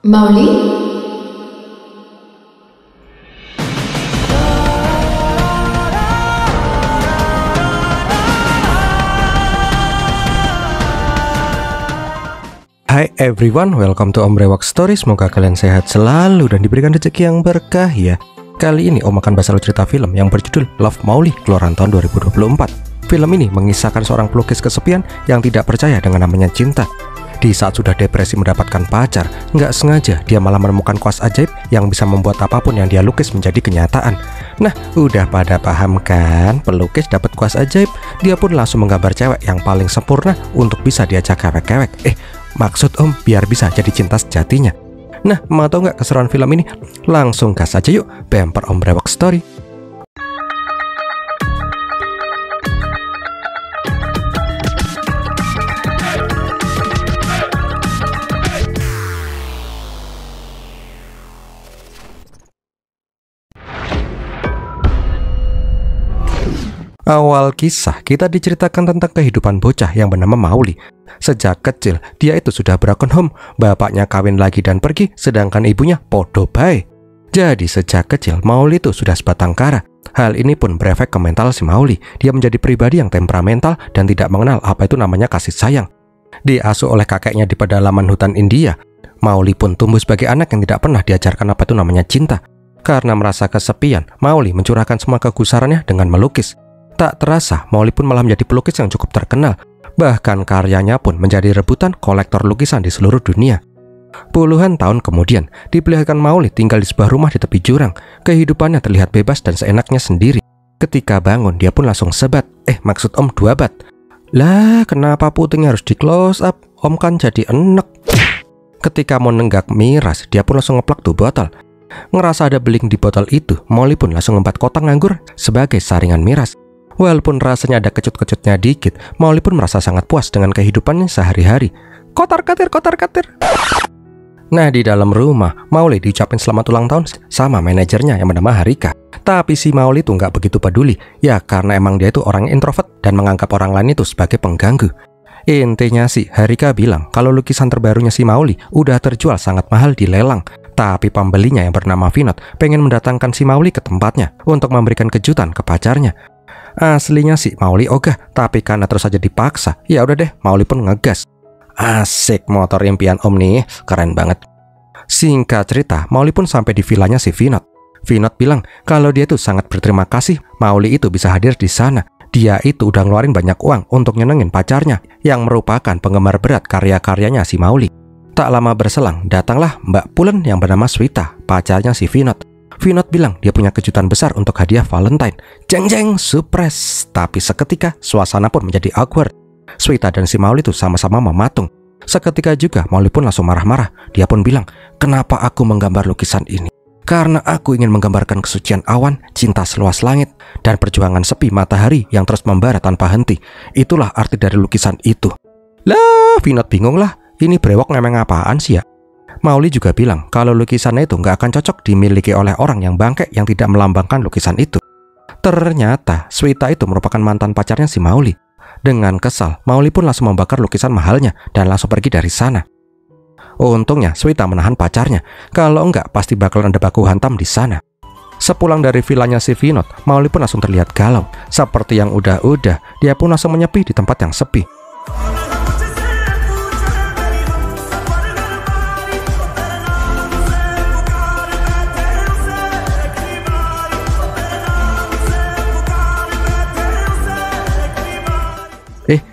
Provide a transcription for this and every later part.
Mauli? Hai everyone, welcome to Om Brewok Story. Semoga kalian sehat selalu dan diberikan rezeki yang berkah ya. Kali ini Om akan bahas cerita film yang berjudul Love Mauli, keluaran tahun 2024. Film ini mengisahkan seorang pelukis kesepian yang tidak percaya dengan namanya cinta. Di saat sudah depresi mendapatkan pacar, nggak sengaja dia malah menemukan kuas ajaib yang bisa membuat apapun yang dia lukis menjadi kenyataan. Nah, udah pada paham kan? Pelukis dapat kuas ajaib, dia pun langsung menggambar cewek yang paling sempurna untuk bisa diajak kewek-kewek. Maksud Om biar bisa jadi cinta sejatinya. Nah, mau tau nggak keseruan film ini? Langsung gas aja yuk, bumper Om Brewok Story. Awal kisah, kita diceritakan tentang kehidupan bocah yang bernama Mauli. Sejak kecil, dia itu sudah broken home. Bapaknya kawin lagi dan pergi, sedangkan ibunya podo bae. Jadi sejak kecil, Mauli itu sudah sebatang kara. Hal ini pun berefek ke mental si Mauli. Dia menjadi pribadi yang temperamental dan tidak mengenal apa itu namanya kasih sayang. Diasuh oleh kakeknya di pedalaman hutan India, Mauli pun tumbuh sebagai anak yang tidak pernah diajarkan apa itu namanya cinta. Karena merasa kesepian, Mauli mencurahkan semua kegusarannya dengan melukis. Tak terasa, Mauli pun malah menjadi pelukis yang cukup terkenal. Bahkan karyanya pun menjadi rebutan kolektor lukisan di seluruh dunia. Puluhan tahun kemudian, diperlihatkan Mauli tinggal di sebuah rumah di tepi jurang. Kehidupannya terlihat bebas dan seenaknya sendiri. Ketika bangun, dia pun langsung sebat. Maksud Om 2 bat. Lah, kenapa putingnya harus di close up? Om kan jadi enek. Ketika mau nenggak miras, dia pun langsung ngeplak tuh botol. Ngerasa ada beling di botol itu, Mauli pun langsung ngempat kotak nganggur sebagai saringan miras. Walaupun rasanya ada kecut-kecutnya dikit, Mauli pun merasa sangat puas dengan kehidupannya sehari-hari. Kotar katir, kotar katir. Nah, di dalam rumah, Mauli diucapin selamat ulang tahun sama manajernya yang bernama Harika. Tapi si Mauli tuh nggak begitu peduli, ya karena emang dia itu orang introvert dan menganggap orang lain itu sebagai pengganggu. Intinya sih, Harika bilang kalau lukisan terbarunya si Mauli udah terjual sangat mahal di lelang. Tapi pembelinya yang bernama Vinod pengen mendatangkan si Mauli ke tempatnya untuk memberikan kejutan ke pacarnya. Aslinya sih Mauli ogah, tapi karena terus saja dipaksa, ya udah deh, Mauli pun ngegas. Asik motor impian Om nih, keren banget. Singkat cerita, Mauli pun sampai di villanya si Vinod. Vinod bilang kalau dia tuh sangat berterima kasih Mauli itu bisa hadir di sana. Dia itu udah ngeluarin banyak uang untuk nyenengin pacarnya yang merupakan penggemar berat karya-karyanya si Mauli. Tak lama berselang, datanglah Mbak Pulen yang bernama Swita, pacarnya si Vinod. Vinod bilang dia punya kejutan besar untuk hadiah Valentine. Jeng-jeng, surprise. Tapi seketika suasana pun menjadi awkward. Swita dan si Mauli itu sama-sama mematung. Seketika juga Mauli pun langsung marah-marah. Dia pun bilang, kenapa aku menggambar lukisan ini? Karena aku ingin menggambarkan kesucian awan, cinta seluas langit, dan perjuangan sepi matahari yang terus membara tanpa henti. Itulah arti dari lukisan itu. Lah, Vinod bingung lah. Ini brewok ngemeng apaan sih ya? Mauli juga bilang kalau lukisannya itu nggak akan cocok dimiliki oleh orang yang bangke yang tidak melambangkan lukisan itu. Ternyata Swita itu merupakan mantan pacarnya si Mauli. Dengan kesal, Mauli pun langsung membakar lukisan mahalnya dan langsung pergi dari sana. Untungnya Swita menahan pacarnya, kalau enggak pasti bakal ada baku hantam di sana. Sepulang dari villanya si Vinod, Mauli pun langsung terlihat galau. Seperti yang udah-udah, dia pun langsung menyepi di tempat yang sepi.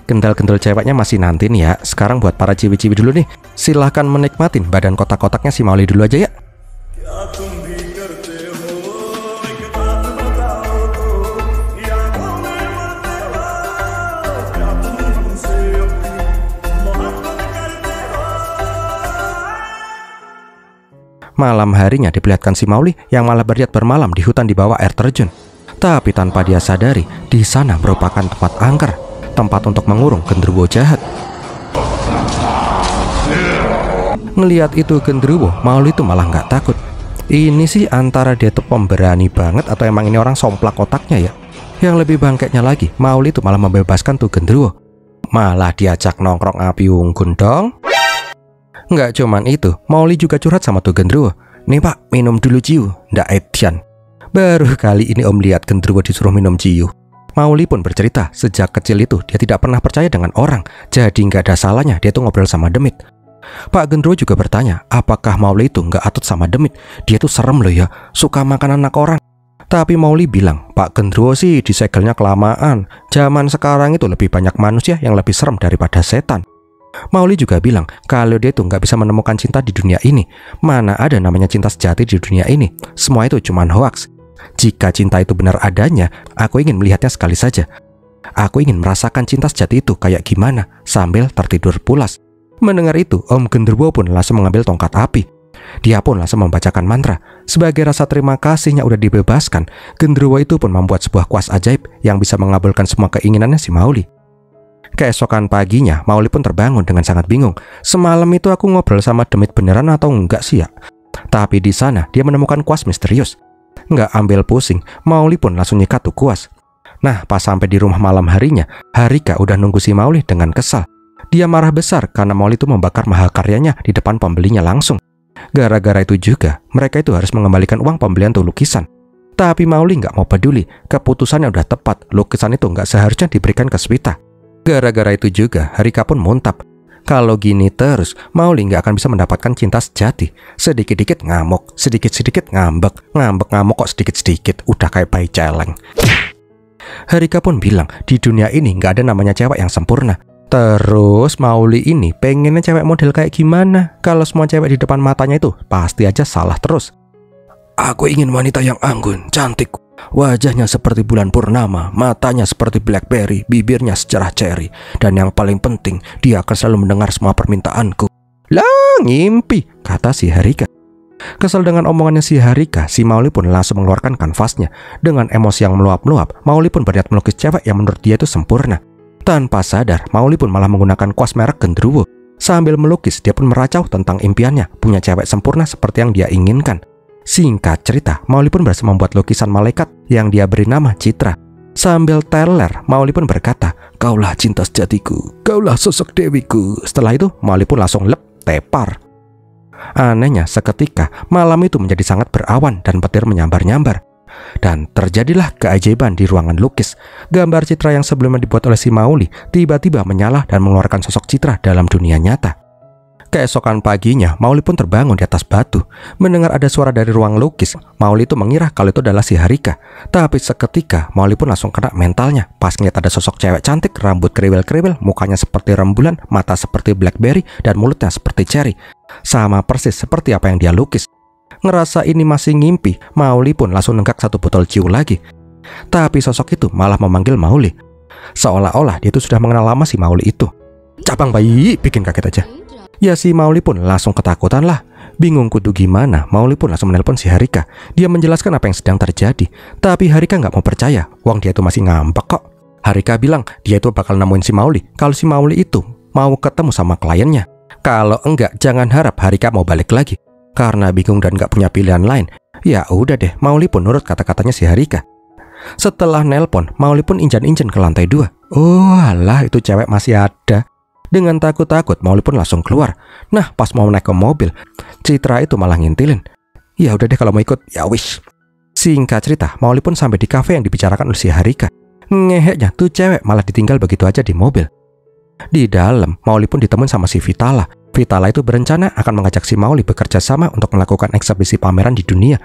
Kendal-kendal ceweknya masih nanti nih ya. Sekarang buat para ciwi-ciwi dulu nih, silahkan menikmatin badan kotak-kotaknya si Mauli dulu aja ya. Malam harinya diperlihatkan si Mauli yang malah berniat bermalam di hutan di bawah air terjun. Tapi tanpa dia sadari, di sana merupakan tempat angker, tempat untuk mengurung genderuwo jahat. Ngelihat itu genderuwo, Mauli itu malah nggak takut. Ini sih antara dia tuh pemberani banget atau emang ini orang somplak otaknya ya. Yang lebih bangkeknya lagi, Mauli itu malah membebaskan tuh genderuwo. Malah diajak nongkrong api unggun dong. Nggak cuman itu, Mauli juga curhat sama tuh gendruwo. Nih pak, minum dulu ciu, ndak Etian. Baru kali ini om lihat gendruwo disuruh minum ciu. Mauli pun bercerita, sejak kecil itu dia tidak pernah percaya dengan orang, jadi nggak ada salahnya dia tuh ngobrol sama demit. Pak gendruwo juga bertanya, apakah Mauli itu nggak atut sama demit? Dia tuh serem loh ya, suka makan anak orang. Tapi Mauli bilang, Pak gendruwo sih disegelnya kelamaan. Zaman sekarang itu lebih banyak manusia yang lebih serem daripada setan. Mauli juga bilang, kalau dia tuh nggak bisa menemukan cinta di dunia ini. Mana ada namanya cinta sejati di dunia ini? Semua itu cuma hoaks. Jika cinta itu benar adanya, aku ingin melihatnya sekali saja. Aku ingin merasakan cinta sejati itu kayak gimana, sambil tertidur pulas. Mendengar itu, Om Gendruwo pun langsung mengambil tongkat api. Dia pun langsung membacakan mantra. Sebagai rasa terima kasihnya udah dibebaskan, Gendruwo itu pun membuat sebuah kuas ajaib yang bisa mengabulkan semua keinginannya si Mauli. Keesokan paginya, Mauli pun terbangun dengan sangat bingung. Semalam itu aku ngobrol sama demit beneran atau enggak sih ya? Tapi di sana dia menemukan kuas misterius. Nggak ambil pusing, Mauli pun langsung nyikat tuh kuas. Nah, pas sampai di rumah malam harinya, Harika udah nunggu si Mauli dengan kesal. Dia marah besar karena Mauli itu membakar mahakaryanya di depan pembelinya langsung. Gara-gara itu juga, mereka itu harus mengembalikan uang pembelian tuh lukisan. Tapi Mauli nggak mau peduli, keputusannya udah tepat, lukisan itu nggak seharusnya diberikan ke Swita. Gara-gara itu juga, Harika pun muntap. Kalau gini terus, Mauli nggak akan bisa mendapatkan cinta sejati. Sedikit-dikit ngamuk, sedikit-sedikit ngambek, ngambek-ngamuk kok sedikit-sedikit, udah kayak bayi celeng. Harika pun bilang, di dunia ini nggak ada namanya cewek yang sempurna. Terus Mauli ini pengennya cewek model kayak gimana? Kalau semua cewek di depan matanya itu pasti aja salah terus. Aku ingin wanita yang anggun, cantik. Wajahnya seperti bulan purnama, matanya seperti blackberry, bibirnya secerah cherry. Dan yang paling penting, dia akan selalu mendengar semua permintaanku. Lah, ngimpi, kata si Harika. Kesal dengan omongannya si Harika, si Mauli pun langsung mengeluarkan kanvasnya. Dengan emosi yang meluap-luap, Mauli pun berniat melukis cewek yang menurut dia itu sempurna. Tanpa sadar, Mauli pun malah menggunakan kuas merek Gendruwo. Sambil melukis, dia pun meracau tentang impiannya, punya cewek sempurna seperti yang dia inginkan. Singkat cerita, Mauli pun berhasil membuat lukisan malaikat yang dia beri nama Citra. Sambil teler, Mauli pun berkata, kaulah cinta sejatiku, kaulah sosok dewiku. Setelah itu, Mauli pun langsung tepar. Anehnya, seketika, malam itu menjadi sangat berawan dan petir menyambar-nyambar. Dan terjadilah keajaiban di ruangan lukis. Gambar Citra yang sebelumnya dibuat oleh si Mauli tiba-tiba menyala dan mengeluarkan sosok Citra dalam dunia nyata. Keesokan paginya, Mauli pun terbangun di atas batu. Mendengar ada suara dari ruang lukis, Mauli itu mengira kalau itu adalah si Harika. Tapi seketika, Mauli pun langsung kena mentalnya. Pas ngeliat ada sosok cewek cantik, rambut kriwil-kriwil, mukanya seperti rembulan, mata seperti blackberry, dan mulutnya seperti cherry. Sama persis seperti apa yang dia lukis. Ngerasa ini masih ngimpi, Mauli pun langsung nenggak satu botol ciu lagi. Tapi sosok itu malah memanggil Mauli. Seolah-olah dia itu sudah mengenal lama si Mauli itu. Cabang bayi, bikin kaget aja. Ya si Mauli pun langsung ketakutan lah. Bingung kudu gimana, Mauli pun langsung menelpon si Harika. Dia menjelaskan apa yang sedang terjadi. Tapi Harika nggak mau percaya, wong dia itu masih ngambek kok. Harika bilang dia itu bakal nemuin si Mauli kalau si Mauli itu mau ketemu sama kliennya. Kalau enggak, jangan harap Harika mau balik lagi. Karena bingung dan nggak punya pilihan lain, ya udah deh, Mauli pun nurut kata-katanya si Harika. Setelah nelpon, Mauli pun injan-injan ke lantai 2. Oh alah, itu cewek masih ada. Dengan takut-takut, Mauli pun langsung keluar. Nah, pas mau naik ke mobil, Citra itu malah ngintilin. Ya udah deh kalau mau ikut, ya wish. Singkat cerita, Mauli pun sampai di kafe yang dibicarakan oleh si Harika. Ngeheknya, tuh cewek malah ditinggal begitu aja di mobil. Di dalam, Mauli pun ditemuin sama si Vitala. Vitala itu berencana akan mengajak si Mauli bekerja sama untuk melakukan eksebisi pameran di dunia.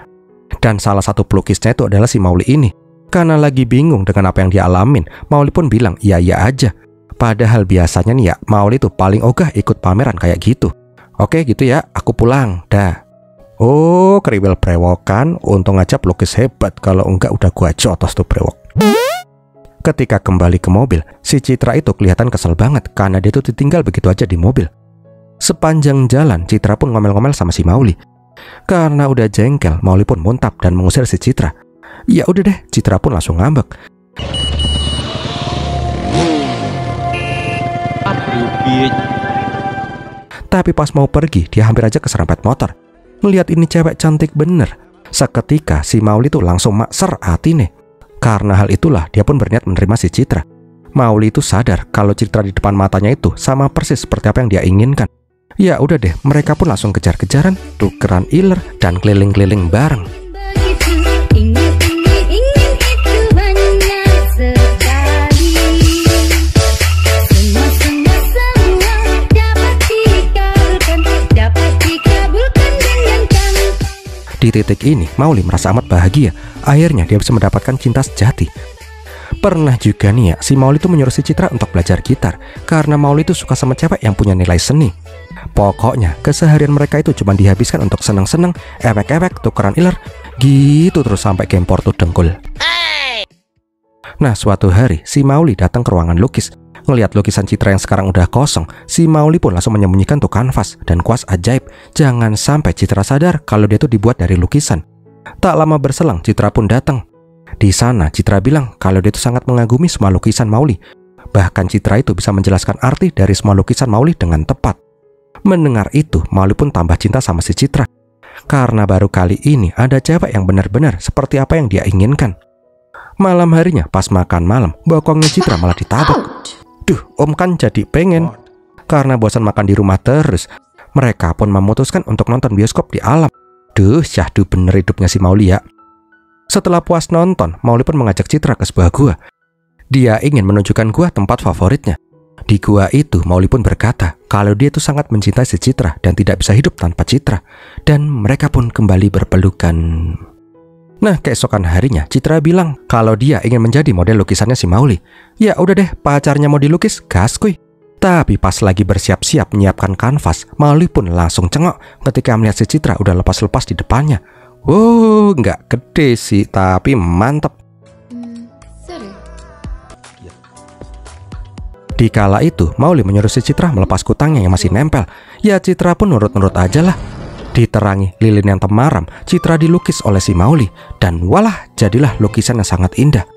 Dan salah satu pelukisnya itu adalah si Mauli ini. Karena lagi bingung dengan apa yang dia alamin, Mauli pun bilang iya-iya aja. Padahal biasanya nih ya, Mauli itu paling ogah ikut pameran kayak gitu. Oke gitu ya, aku pulang, dah. Oh, kriwil brewokan, untung aja pelukis hebat, kalau enggak udah gua jotos tuh brewok. Ketika kembali ke mobil, si Citra itu kelihatan kesel banget karena dia tuh ditinggal begitu aja di mobil. Sepanjang jalan, Citra pun ngomel-ngomel sama si Mauli. Karena udah jengkel, Mauli pun muntap dan mengusir si Citra. Ya udah deh, Citra pun langsung ngambek. Tapi pas mau pergi, dia hampir aja keserempet motor. Melihat ini cewek cantik bener. Seketika si Mauli tuh langsung makser atine. Karena hal itulah dia pun berniat menerima si Citra. Mauli itu sadar kalau Citra di depan matanya itu sama persis seperti apa yang dia inginkan. Ya udah deh, mereka pun langsung kejar-kejaran, tukeran iler, dan keliling-keliling bareng. Di titik ini, Mauly merasa amat bahagia. Akhirnya dia bisa mendapatkan cinta sejati. Pernah juga nih ya, si Mauly itu menyuruh si Citra untuk belajar gitar karena Mauly itu suka sama cewek yang punya nilai seni. Pokoknya, keseharian mereka itu cuma dihabiskan untuk seneng-seneng, ewek-ewek, tukeran iler, gitu terus sampai gempor tuh dengkul. Nah, suatu hari, si Mauly datang ke ruangan lukis. Ngelihat lukisan Citra yang sekarang udah kosong, si Mauly pun langsung menyembunyikan tuh kanvas dan kuas ajaib. Jangan sampai Citra sadar kalau dia tuh dibuat dari lukisan. Tak lama berselang, Citra pun datang. Di sana, Citra bilang kalau dia tuh sangat mengagumi semua lukisan Mauly. Bahkan Citra itu bisa menjelaskan arti dari semua lukisan Mauly dengan tepat. Mendengar itu, Mauly pun tambah cinta sama si Citra. Karena baru kali ini ada cewek yang benar-benar seperti apa yang dia inginkan. Malam harinya, pas makan malam, bokongnya Citra malah ditabok. Duh, om kan jadi pengen. Karena bosan makan di rumah terus, mereka pun memutuskan untuk nonton bioskop di alam. Duh, syahdu bener hidupnya si Mauly ya. Setelah puas nonton, Mauly pun mengajak Citra ke sebuah gua. Dia ingin menunjukkan gua tempat favoritnya. Di gua itu, Mauly pun berkata kalau dia itu sangat mencintai si Citra dan tidak bisa hidup tanpa Citra. Dan mereka pun kembali berpelukan. Nah, keesokan harinya, Citra bilang kalau dia ingin menjadi model lukisannya si Mauly. Ya udah deh, pacarnya mau dilukis, gas kuy. Tapi pas lagi bersiap-siap menyiapkan kanvas, Mauly pun langsung cengok ketika melihat si Citra udah lepas-lepas di depannya. Wow, nggak gede sih, tapi mantep. Di kala itu, Mauly menyuruh si Citra melepas kutangnya yang masih nempel. Ya, Citra pun nurut-nurut aja lah. Diterangi lilin yang temaram, Citra dilukis oleh si Mauly. Dan walah, jadilah lukisan yang sangat indah.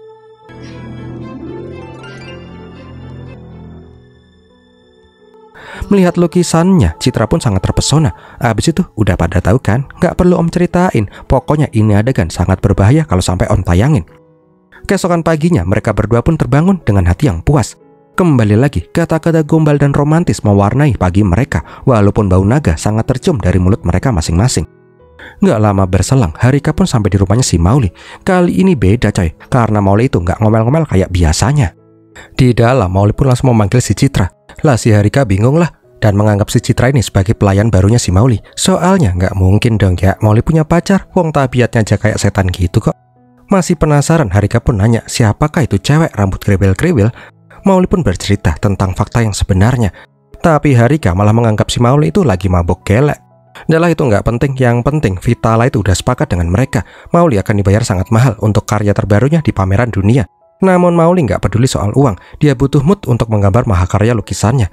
Melihat lukisannya, Citra pun sangat terpesona. Abis itu, udah pada tahu kan? Nggak perlu om ceritain. Pokoknya ini adegan sangat berbahaya kalau sampai om tayangin. Keesokan paginya, mereka berdua pun terbangun dengan hati yang puas. Kembali lagi, kata-kata gombal dan romantis mewarnai pagi mereka, walaupun bau naga sangat tercium dari mulut mereka masing-masing. Nggak lama berselang, Harika pun sampai di rumahnya si Mauly. Kali ini beda coy, karena Mauly itu nggak ngomel-ngomel kayak biasanya. Di dalam, Mauly pun langsung memanggil si Citra. Lah si Harika bingung lah, dan menganggap si Citra ini sebagai pelayan barunya si Mauly. Soalnya nggak mungkin dong ya, Mauly punya pacar, wong tabiatnya aja kayak setan gitu kok. Masih penasaran, Harika pun nanya siapakah itu cewek rambut kriwil-kriwil. Mauly pun bercerita tentang fakta yang sebenarnya. Tapi Harika malah menganggap si Mauly itu lagi mabuk gelek. Adalah itu nggak penting, yang penting Vitala itu udah sepakat dengan mereka. Mauly akan dibayar sangat mahal untuk karya terbarunya di pameran dunia. Namun Mauly nggak peduli soal uang, dia butuh mood untuk menggambar mahakarya lukisannya.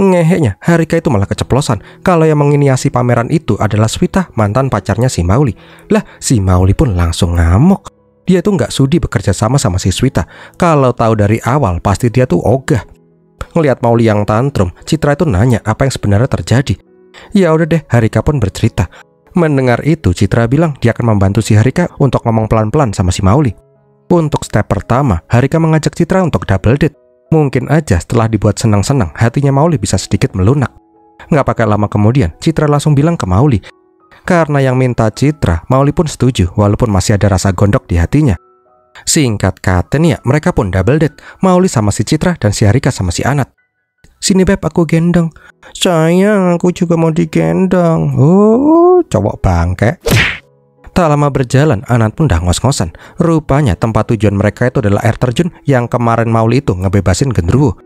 Ngeheknya, Harika itu malah keceplosan kalau yang menginisiasi pameran itu adalah Swita, mantan pacarnya si Mauly. Lah, si Mauly pun langsung ngamuk. Dia tuh nggak sudi bekerja sama si Swita. Kalau tahu dari awal, pasti dia tuh ogah. Ngelihat Mauly yang tantrum, Citra itu nanya apa yang sebenarnya terjadi. Ya udah deh, Harika pun bercerita. Mendengar itu, Citra bilang dia akan membantu si Harika untuk ngomong pelan-pelan sama si Mauly. Untuk step pertama, Harika mengajak Citra untuk double date. Mungkin aja setelah dibuat senang-senang, hatinya Mauly bisa sedikit melunak. Nggak pakai lama kemudian, Citra langsung bilang ke Mauly. Karena yang minta Citra, Mauly pun setuju walaupun masih ada rasa gondok di hatinya. Singkat kata nih ya, mereka pun double date. Mauly sama si Citra dan si Harika sama si Anat. Sini beb, aku gendong. Sayang, aku juga mau digendong. Oh, cowok bangke. Tak lama berjalan, Anat pun udah ngos-ngosan. Rupanya tempat tujuan mereka itu adalah air terjun yang kemarin Mauly itu ngebebasin genderuwo.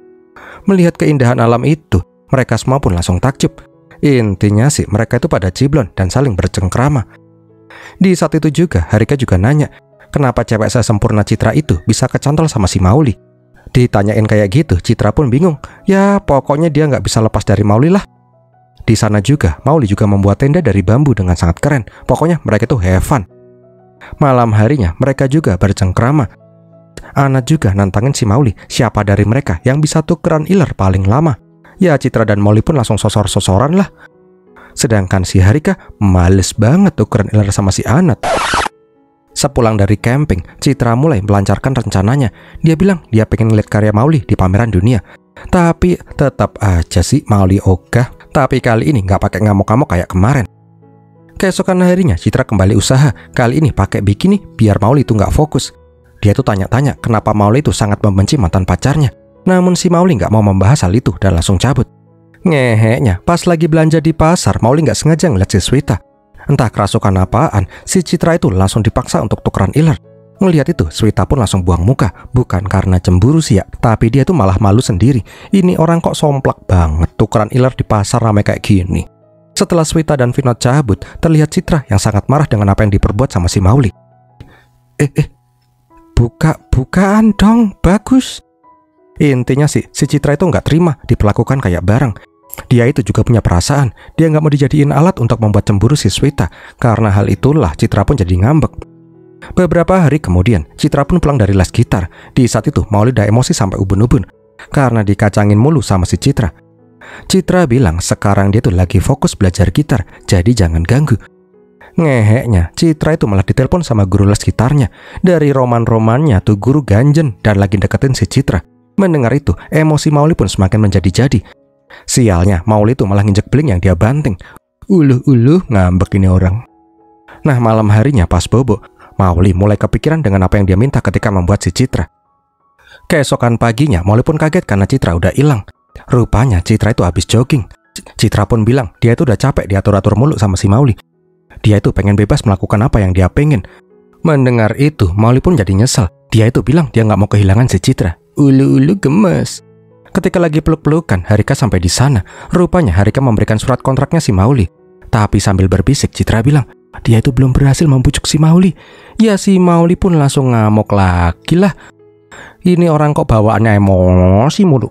Melihat keindahan alam itu, mereka semua pun langsung takjub. Intinya sih mereka itu pada ciblon dan saling bercengkrama. Di saat itu juga Harika juga nanya, kenapa cewek sesempurna Citra itu bisa kecantol sama si Mauly. Ditanyain kayak gitu, Citra pun bingung. Ya pokoknya dia nggak bisa lepas dari Mauly lah. Di sana juga Mauly juga membuat tenda dari bambu dengan sangat keren. Pokoknya mereka tuh have fun. Malam harinya mereka juga bercengkrama. Anat juga nantangin si Mauly, siapa dari mereka yang bisa tukeran iler paling lama. Ya Citra dan Mauly pun langsung sosor-sosoran lah. Sedangkan si Harika males banget tukeran iler sama si Anat. Sepulang dari camping, Citra mulai melancarkan rencananya. Dia bilang dia pengen ngeliat karya Mauly di pameran dunia. Tapi tetap aja sih Mauly ogah. Tapi kali ini nggak pakai ngamuk-ngamuk kayak kemarin. Keesokan harinya Citra kembali usaha, kali ini pakai bikini biar Mauli itu nggak fokus. Dia tuh tanya-tanya kenapa Mauli itu sangat membenci mantan pacarnya. Namun si Mauli nggak mau membahas hal itu dan langsung cabut. Ngeheknya, pas lagi belanja di pasar, Mauli nggak sengaja ngeliat si Sweta. Entah kerasukan apaan, si Citra itu langsung dipaksa untuk tukeran iler. Ngelihat itu, Sweta pun langsung buang muka. Bukan karena cemburu sih ya, tapi dia tuh malah malu sendiri. Ini orang kok somplak banget, tukeran iler di pasar ramai kayak gini. Setelah Sweta dan Vinod cabut, terlihat Citra yang sangat marah dengan apa yang diperbuat sama si Mauli. Bukaan dong, bagus. Intinya sih, si Citra itu nggak terima diperlakukan kayak barang. Dia itu juga punya perasaan. Dia nggak mau dijadiin alat untuk membuat cemburu si Sweta. Karena hal itulah Citra pun jadi ngambek. Beberapa hari kemudian, Citra pun pulang dari les gitar. Di saat itu, Mauli udah emosi sampai ubun-ubun karena dikacangin mulu sama si Citra. Citra bilang sekarang dia tuh lagi fokus belajar gitar, jadi jangan ganggu. Ngeheknya, Citra itu malah ditelepon sama guru les gitarnya. Dari roman-romannya tuh guru ganjen dan lagi deketin si Citra. Mendengar itu, emosi Mauli pun semakin menjadi-jadi. Sialnya, Mauli itu malah nginjek beling yang dia banting. Uluh ngambek ini orang. Nah, malam harinya pas bobo, Mauli mulai kepikiran dengan apa yang dia minta ketika membuat si Citra. Keesokan paginya, Mauli pun kaget karena Citra udah hilang. Rupanya Citra itu habis jogging. Citra pun bilang dia itu udah capek diatur-atur mulu sama si Mauli. Dia itu pengen bebas melakukan apa yang dia pengen. Mendengar itu, Mauli pun jadi nyesel. Dia itu bilang dia nggak mau kehilangan si Citra. Ulu gemes. Ketika lagi peluk-pelukan, Harika sampai di sana. Rupanya Harika memberikan surat kontraknya si Mauli. Tapi sambil berbisik, Citra bilang dia itu belum berhasil membujuk si Mauli. Ya si Mauli pun langsung ngamuk lagi lah. Ini orang kok bawaannya emosi mulu.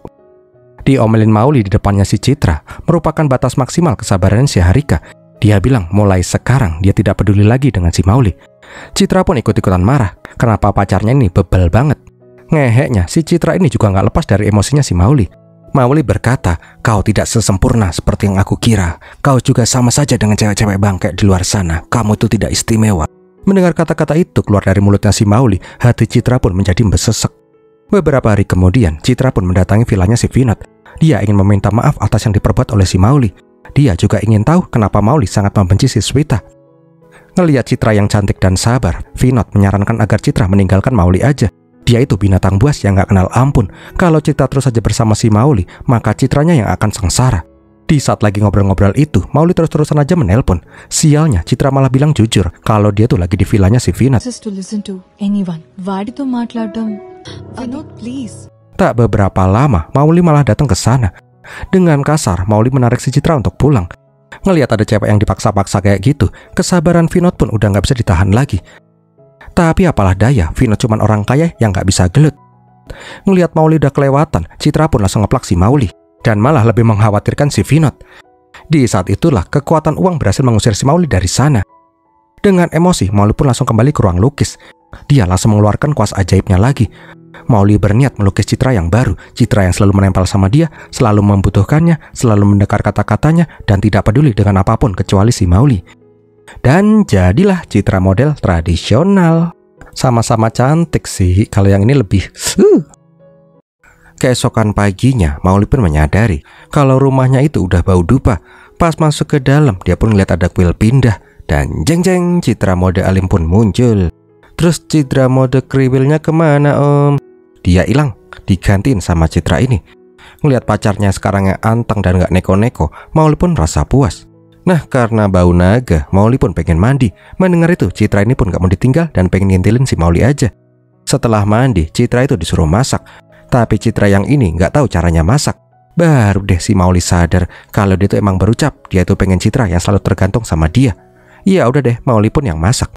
Diomelin Mauli di depannya si Citra merupakan batas maksimal kesabaran si Harika. Dia bilang mulai sekarang dia tidak peduli lagi dengan si Mauli. Citra pun ikut-ikutan marah. Kenapa pacarnya ini bebel banget? Ngeheknya, si Citra ini juga nggak lepas dari emosinya si Mauli. Mauli berkata, kau tidak sesempurna seperti yang aku kira. Kau juga sama saja dengan cewek-cewek bangke di luar sana. Kamu itu tidak istimewa. Mendengar kata-kata itu keluar dari mulutnya si Mauli, hati Citra pun menjadi membesesek. Beberapa hari kemudian, Citra pun mendatangi vilanya si Vinod. Dia ingin meminta maaf atas yang diperbuat oleh si Mauli. Dia juga ingin tahu kenapa Mauli sangat membenci si Sweta. Ngelihat Citra yang cantik dan sabar, Vinod menyarankan agar Citra meninggalkan Mauli aja. Dia itu binatang buas yang gak kenal ampun. Kalau Citra terus saja bersama si Mauli, maka Citranya yang akan sengsara. Di saat lagi ngobrol-ngobrol itu, Mauli terus-terusan aja menelpon. Sialnya, Citra malah bilang jujur kalau dia tuh lagi di vilanya si Vinod. Vinod, please. Tak beberapa lama, Mauli malah datang ke sana. Dengan kasar, Mauli menarik si Citra untuk pulang. Ngelihat ada cewek yang dipaksa-paksa kayak gitu, kesabaran Vinod pun udah gak bisa ditahan lagi. Tapi apalah daya, Vinod cuma orang kaya yang gak bisa gelut. Ngelihat Mauli udah kelewatan, Citra pun langsung ngeplak si Mauli. Dan malah lebih mengkhawatirkan si Vinod. Di saat itulah, kekuatan uang berhasil mengusir si Mauli dari sana. Dengan emosi, Mauli pun langsung kembali ke ruang lukis. Dia langsung mengeluarkan kuas ajaibnya lagi. Mauli berniat melukis Citra yang baru, Citra yang selalu menempel sama dia, selalu membutuhkannya, selalu mendengar kata-katanya, dan tidak peduli dengan apapun kecuali si Mauli. Dan jadilah Citra model tradisional. Sama-sama cantik sih, kalau yang ini lebih Keesokan paginya, Mauli pun menyadari kalau rumahnya itu udah bau dupa. Pas masuk ke dalam, dia pun lihat ada kuil pindah. Dan jeng-jeng, Citra mode alim pun muncul. Terus Citra mode kriwilnya kemana om? Dia hilang, digantiin sama Citra ini. Ngelihat pacarnya sekarang yang anteng dan gak neko-neko, Mauli pun merasa puas. Nah, karena bau naga, Mauli pun pengen mandi. Mendengar itu, Citra ini pun gak mau ditinggal dan pengen ngintilin si Mauli aja. Setelah mandi, Citra itu disuruh masak. Tapi Citra yang ini gak tahu caranya masak. Baru deh si Mauli sadar kalau dia tuh emang berucap dia tuh pengen Citra yang selalu tergantung sama dia. Ya udah deh, Mauli pun yang masak.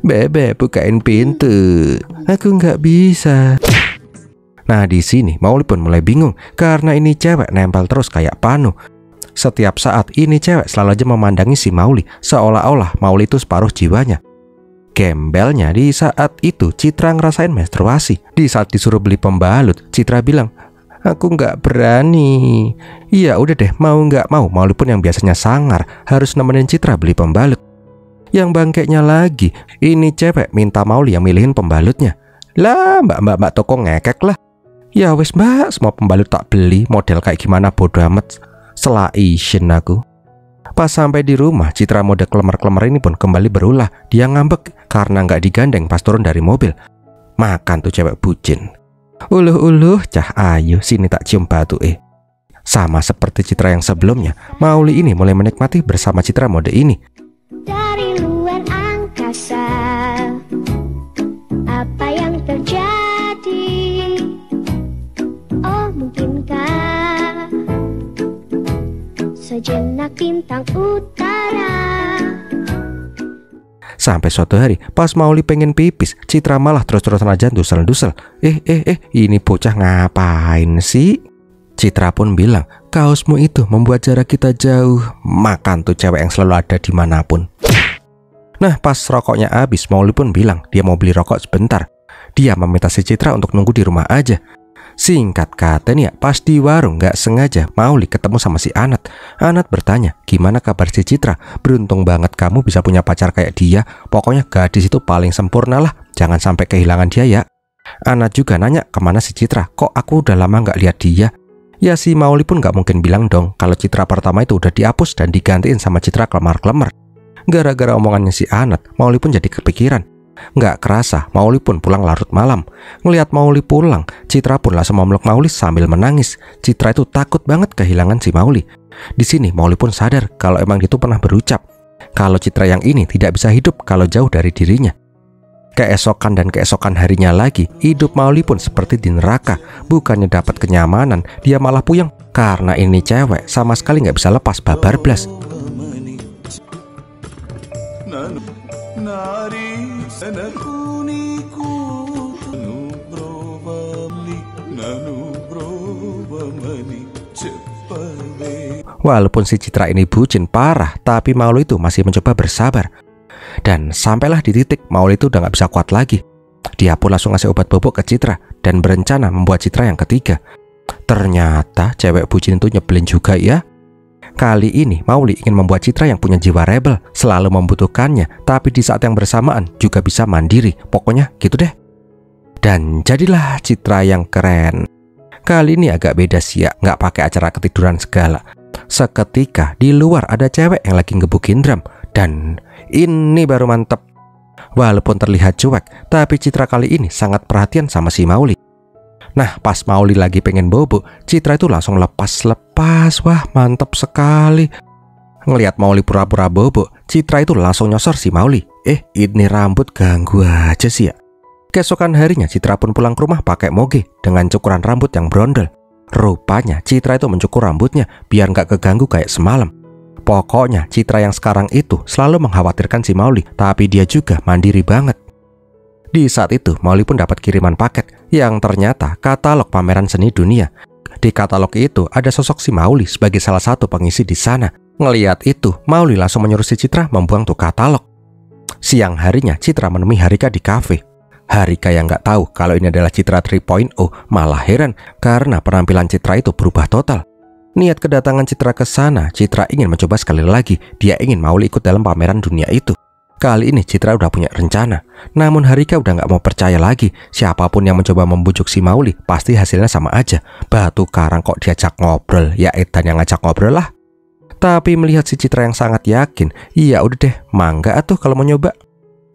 Bebe, bukain pintu. Aku nggak bisa. Nah di sini Mauli pun mulai bingung karena ini cewek nempel terus kayak panu. Setiap saat ini cewek selalu aja memandangi si Mauli seolah-olah Mauli itu separuh jiwanya. Gembelnya di saat itu Citra ngerasain menstruasi. Di saat disuruh beli pembalut, Citra bilang, aku nggak berani. Iya udah deh, mau nggak mau, Mauli pun yang biasanya sangar harus nemenin Citra beli pembalut. Yang bangkeknya lagi, ini cewek minta Mauli yang milihin pembalutnya. Lah mbak toko ngekek lah. Ya wes mbak, semua pembalut tak beli, model kayak gimana bodo amat. Selaisin aku. Pas sampai di rumah, Citra mode klemer-klemer ini pun kembali berulah. Dia ngambek karena nggak digandeng pas turun dari mobil. Makan tuh cewek bucin. Uluh cah ayu, sini tak cium batu Sama seperti Citra yang sebelumnya, Mauli ini mulai menikmati bersama Citra mode ini. Dari luar angkasa, apa yang terjadi? Oh mungkinkah sejenak bintang utara? Sampai suatu hari, pas Mauli pengen pipis, Citra malah terus-terusan aja dusel-dusel. Ini bocah ngapain sih? Citra pun bilang, kaosmu itu membuat jarak kita jauh. Makan tuh cewek yang selalu ada dimanapun. Nah, pas rokoknya habis, Mauli pun bilang dia mau beli rokok sebentar. Dia meminta si Citra untuk nunggu di rumah aja. Singkat kata nih ya, pas di warung gak sengaja Mauli ketemu sama si Anat. Anat bertanya, gimana kabar si Citra? Beruntung banget kamu bisa punya pacar kayak dia. Pokoknya gadis itu paling sempurna lah. Jangan sampai kehilangan dia ya. Anat juga nanya kemana si Citra. Kok aku udah lama gak lihat dia? Ya si Mauli pun gak mungkin bilang dong kalau Citra pertama itu udah dihapus dan digantiin sama Citra kelemar-kelemar. Gara-gara omongannya si Anat, Mauli pun jadi kepikiran. Nggak kerasa, Mauli pun pulang larut malam. Ngelihat Mauli pulang, Citra pun langsung memeluk Mauli sambil menangis. Citra itu takut banget kehilangan si Mauli. Di sini Mauli pun sadar kalau emang dia tuh pernah berucap kalau Citra yang ini tidak bisa hidup kalau jauh dari dirinya. Keesokan dan keesokan harinya lagi, hidup Mauli pun seperti di neraka. Bukannya dapat kenyamanan, dia malah puyeng karena ini cewek sama sekali nggak bisa lepas babar blas. Walaupun si Citra ini bucin parah, tapi Mauli itu masih mencoba bersabar. Dan sampailah di titik Mauli itu udah gak bisa kuat lagi. Dia pun langsung ngasih obat bobok ke Citra dan berencana membuat Citra yang ketiga. Ternyata cewek bucin itu nyebelin juga ya. Kali ini Mauli ingin membuat Citra yang punya jiwa rebel, selalu membutuhkannya, tapi di saat yang bersamaan juga bisa mandiri. Pokoknya gitu deh. Dan jadilah Citra yang keren. Kali ini agak beda sih ya, gak pakai acara ketiduran segala. Seketika di luar ada cewek yang lagi ngebukin drum. Dan ini baru mantep. Walaupun terlihat cuek, tapi Citra kali ini sangat perhatian sama si Mauli. Nah pas Mauli lagi pengen bobo, Citra itu langsung lepas. Wah mantep sekali. Ngelihat Mauli pura-pura bobo, Citra itu langsung nyosor si Mauli. Ini rambut ganggu aja sih ya. Keesokan harinya Citra pun pulang ke rumah pakai moge dengan cukuran rambut yang brondol. Rupanya Citra itu mencukur rambutnya biar nggak keganggu kayak semalam. Pokoknya Citra yang sekarang itu selalu mengkhawatirkan si Mauli, tapi dia juga mandiri banget. Di saat itu Mauli pun dapat kiriman paket yang ternyata katalog pameran seni dunia. Di katalog itu ada sosok si Mauli sebagai salah satu pengisi di sana. Ngeliat itu, Mauli langsung menyuruh si Citra membuang tuh katalog. Siang harinya Citra menemui Harika di kafe. Harika yang nggak tahu kalau ini adalah Citra 3.0 malah heran karena penampilan Citra itu berubah total. Niat kedatangan Citra ke sana, Citra ingin mencoba sekali lagi. Dia ingin Mauli ikut dalam pameran dunia itu. Kali ini Citra udah punya rencana. Namun Harika udah nggak mau percaya lagi. Siapapun yang mencoba membujuk si Mauli pasti hasilnya sama aja. Batu karang kok diajak ngobrol, ya Edan yang ngajak ngobrol lah. Tapi melihat si Citra yang sangat yakin, iya udah deh, mangga atuh kalau mau nyoba.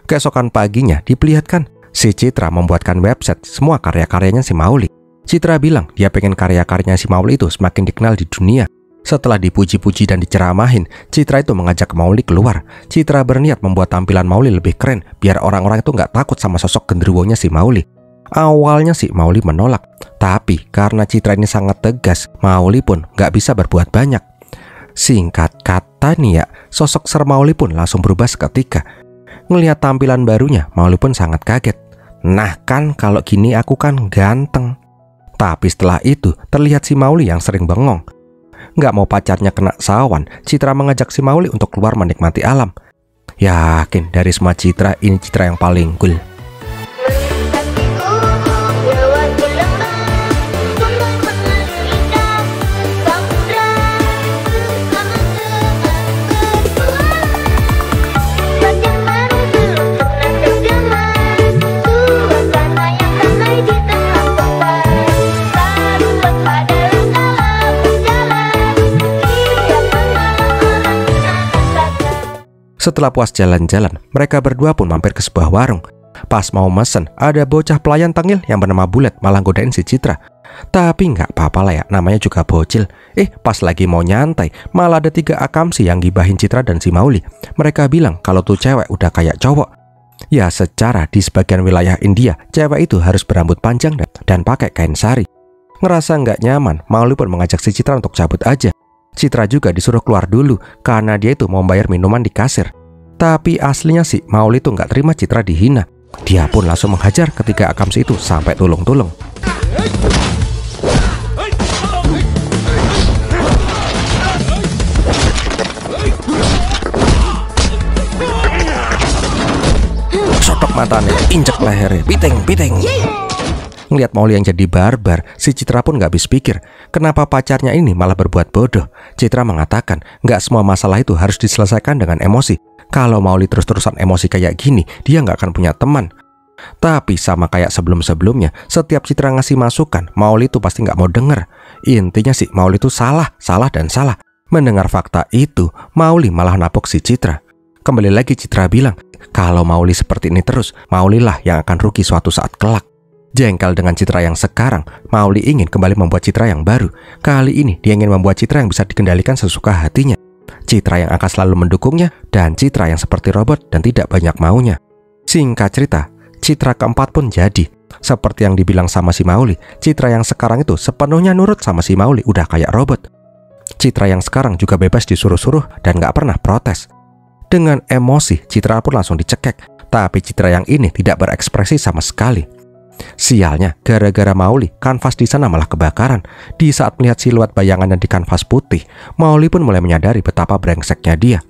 Keesokan paginya diperlihatkan si Citra membuatkan website semua karya-karyanya si Mauli. Citra bilang dia pengen karya-karyanya si Mauli itu semakin dikenal di dunia. Setelah dipuji-puji dan diceramahin, Citra itu mengajak Mauli keluar. Citra berniat membuat tampilan Mauli lebih keren biar orang-orang itu nggak takut sama sosok genderuwonya si Mauli. Awalnya si Mauli menolak, tapi karena Citra ini sangat tegas, Mauli pun nggak bisa berbuat banyak. Singkat kata nih ya, sosok Ser Mauli pun langsung berubah seketika. Ngelihat tampilan barunya, Mauli pun sangat kaget. Nah kan kalau gini aku kan ganteng. Tapi setelah itu terlihat si Mauli yang sering bengong. Nggak mau pacarnya kena sawan, Citra mengajak si Mauli untuk keluar menikmati alam. Yakin dari semua Citra, ini Citra yang paling cool. Setelah puas jalan-jalan, mereka berdua pun mampir ke sebuah warung. Pas mau mesen, ada bocah pelayan tengil yang bernama Bulet malah godain si Citra. Tapi nggak apa-apa lah ya, namanya juga bocil. Pas lagi mau nyantai, malah ada 3 akamsi yang gibahin Citra dan si Mauly. Mereka bilang kalau tuh cewek udah kayak cowok. Ya secara di sebagian wilayah India, cewek itu harus berambut panjang dan pakai kain sari. Ngerasa nggak nyaman, Mauly pun mengajak si Citra untuk cabut aja. Citra juga disuruh keluar dulu karena dia itu mau bayar minuman di kasir. Tapi aslinya sih Mauly tuh nggak terima Citra dihina. Dia pun langsung menghajar ketiga akamsi itu sampai tulung-tulung. Sotok matanya, injek lehernya, piting. Ngeliat Mauly yang jadi barbar, si Citra pun gak habis pikir, kenapa pacarnya ini malah berbuat bodoh. Citra mengatakan, gak semua masalah itu harus diselesaikan dengan emosi. Kalau Mauly terus-terusan emosi kayak gini, dia gak akan punya teman. Tapi sama kayak sebelum-sebelumnya, setiap Citra ngasih masukan, Mauly itu pasti gak mau denger. Intinya sih Mauly itu salah. Mendengar fakta itu, Mauly malah napok si Citra. Kembali lagi Citra bilang, kalau Mauly seperti ini terus, Mauly lah yang akan rugi suatu saat kelak. Jengkel dengan Citra yang sekarang, Mauly ingin kembali membuat Citra yang baru. Kali ini dia ingin membuat Citra yang bisa dikendalikan sesuka hatinya. Citra yang akan selalu mendukungnya, dan Citra yang seperti robot dan tidak banyak maunya. Singkat cerita, Citra keempat pun jadi. Seperti yang dibilang sama si Mauly, Citra yang sekarang itu sepenuhnya nurut sama si Mauly, udah kayak robot. Citra yang sekarang juga bebas disuruh-suruh dan gak pernah protes. Dengan emosi, Citra pun langsung dicekek. Tapi Citra yang ini tidak berekspresi sama sekali. Sialnya, gara-gara Mauly, kanvas di sana malah kebakaran. Di saat melihat siluet bayangannya di kanvas putih, Mauly pun mulai menyadari betapa brengseknya dia.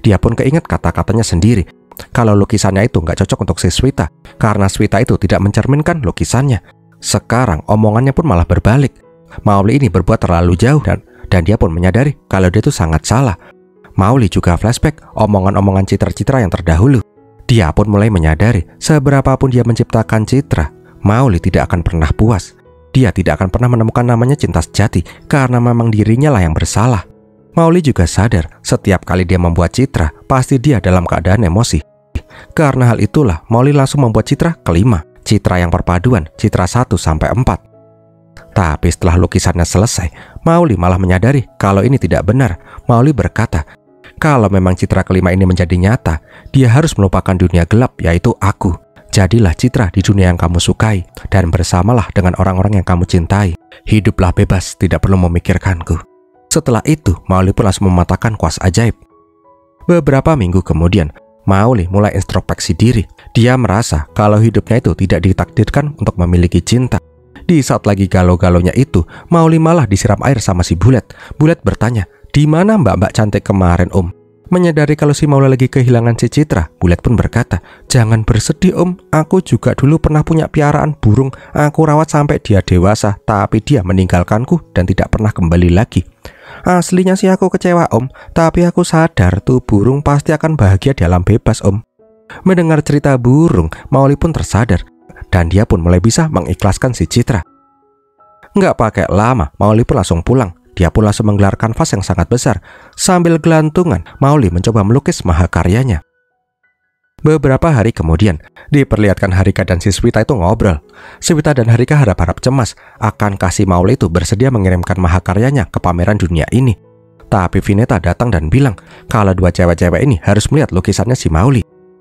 Dia pun keinget kata-katanya sendiri, kalau lukisannya itu nggak cocok untuk si Swita, karena Swita itu tidak mencerminkan lukisannya. Sekarang omongannya pun malah berbalik. Mauly ini berbuat terlalu jauh dan dia pun menyadari kalau dia itu sangat salah. Mauly juga flashback omongan-omongan Citra-Citra yang terdahulu. Dia pun mulai menyadari seberapapun dia menciptakan Citra, Mauly tidak akan pernah puas. Dia tidak akan pernah menemukan namanya cinta sejati karena memang dirinya lah yang bersalah. Mauly juga sadar setiap kali dia membuat Citra, pasti dia dalam keadaan emosi. Karena hal itulah Mauly langsung membuat Citra kelima, Citra yang perpaduan, Citra 1 sampai 4. Tapi setelah lukisannya selesai, Mauly malah menyadari kalau ini tidak benar. Mauly berkata, kalau memang Citra kelima ini menjadi nyata, dia harus melupakan dunia gelap, yaitu aku. Jadilah Citra di dunia yang kamu sukai, dan bersamalah dengan orang-orang yang kamu cintai. Hiduplah bebas, tidak perlu memikirkanku. Setelah itu, Mauly pun langsung mematahkan kuas ajaib. Beberapa minggu kemudian, Mauly mulai introspeksi diri. Dia merasa kalau hidupnya itu tidak ditakdirkan untuk memiliki cinta. Di saat lagi galau-galaunya itu, Mauly malah disiram air sama si Bulet. Bulet bertanya, di mana mbak-mbak cantik kemarin, Om? Menyadari kalau si Mauly lagi kehilangan si Citra, Bulet pun berkata, jangan bersedih Om, aku juga dulu pernah punya piaraan burung. Aku rawat sampai dia dewasa, tapi dia meninggalkanku dan tidak pernah kembali lagi. Aslinya sih aku kecewa Om, tapi aku sadar tuh burung pasti akan bahagia di alam bebas Om. Mendengar cerita burung, Mauly pun tersadar, dan dia pun mulai bisa mengikhlaskan si Citra. Nggak pakai lama, Mauly pun langsung pulang. Dia pun langsung menggelar kanvas yang sangat besar. Sambil gelantungan, Mauly mencoba melukis mahakaryanya. Beberapa hari kemudian, diperlihatkan Harika dan si Swita itu ngobrol. Swita dan Harika harap-harap cemas akan kasih Mauly itu bersedia mengirimkan mahakaryanya ke pameran dunia ini. Tapi Vineta datang dan bilang kalau dua cewek-cewek ini harus melihat lukisannya si Mauly.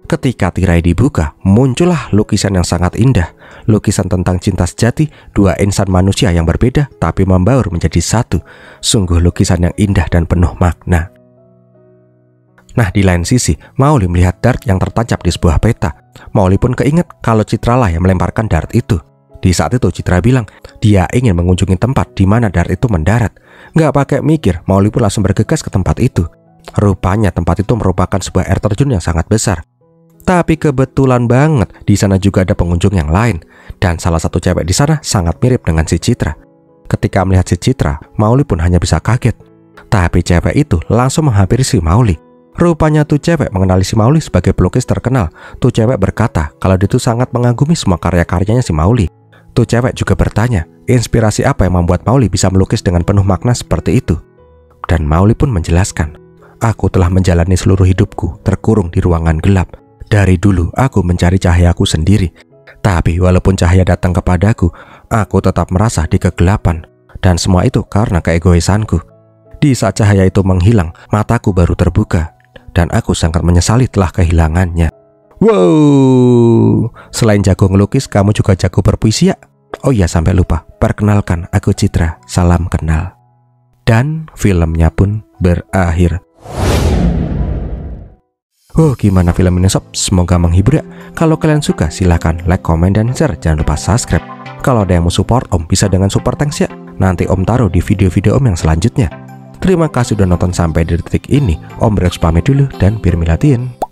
Ketika tirai dibuka, muncullah lukisan yang sangat indah. Lukisan tentang cinta sejati, dua insan manusia yang berbeda tapi membaur menjadi satu. Sungguh lukisan yang indah dan penuh makna. Nah, di lain sisi, Mauly melihat dart yang tertancap di sebuah peta. Mauly pun keinget kalau Citra lah yang melemparkan dart itu. Di saat itu Citra bilang, dia ingin mengunjungi tempat di mana dart itu mendarat. Nggak pakai mikir, Mauly pun langsung bergegas ke tempat itu. Rupanya tempat itu merupakan sebuah air terjun yang sangat besar. Tapi kebetulan banget di sana juga ada pengunjung yang lain, dan salah satu cewek di sana sangat mirip dengan si Citra. Ketika melihat si Citra, Mauly pun hanya bisa kaget. Tapi cewek itu langsung menghampiri si Mauly. Rupanya tuh cewek mengenali si Mauly sebagai pelukis terkenal. Tuh cewek berkata kalau dia tuh sangat mengagumi semua karya-karyanya si Mauly. Tuh cewek juga bertanya, inspirasi apa yang membuat Mauly bisa melukis dengan penuh makna seperti itu? Dan Mauly pun menjelaskan, Aku telah menjalani seluruh hidupku terkurung di ruangan gelap. Dari dulu aku mencari cahayaku sendiri. Tapi walaupun cahaya datang kepadaku, aku tetap merasa di kegelapan. Dan semua itu karena keegoisanku. Di saat cahaya itu menghilang, mataku baru terbuka. Dan aku sangat menyesali telah kehilangannya. Wow, selain jago ngelukis, kamu juga jago berpuisi ya? Oh iya, sampai lupa, perkenalkan, aku Citra, salam kenal. Dan filmnya pun berakhir. Gimana film ini sob? Semoga menghibur ya. Kalau kalian suka silahkan like, comment, dan share. Jangan lupa subscribe. Kalau ada yang mau support Om, bisa dengan super thanks ya. Nanti Om taruh di video-video Om yang selanjutnya. Terima kasih sudah nonton sampai di detik ini. Om Brex pamit dulu dan biar milatin.